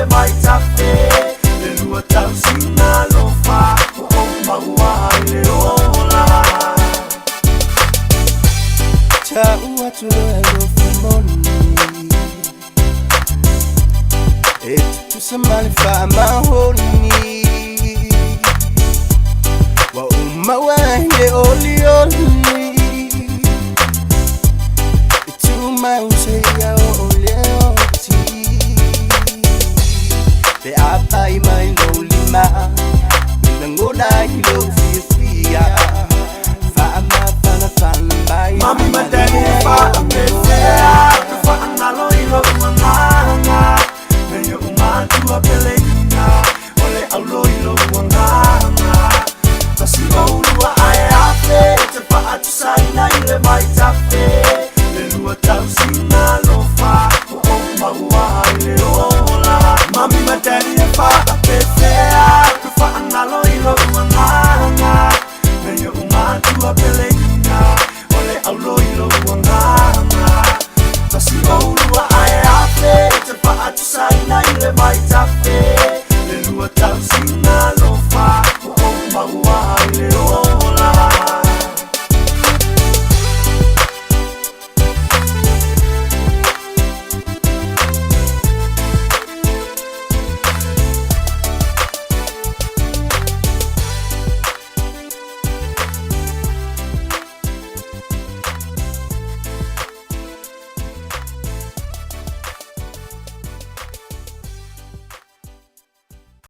vai tafe le lua tau sina lofa o maua le ola cha ua tu lo fumoni e tu samali fa mahoni wa umawa le oli tu mau se ya te apai mai lo lima ngoda hilo fifia fa ma mai mami madani fa me fa fa na lo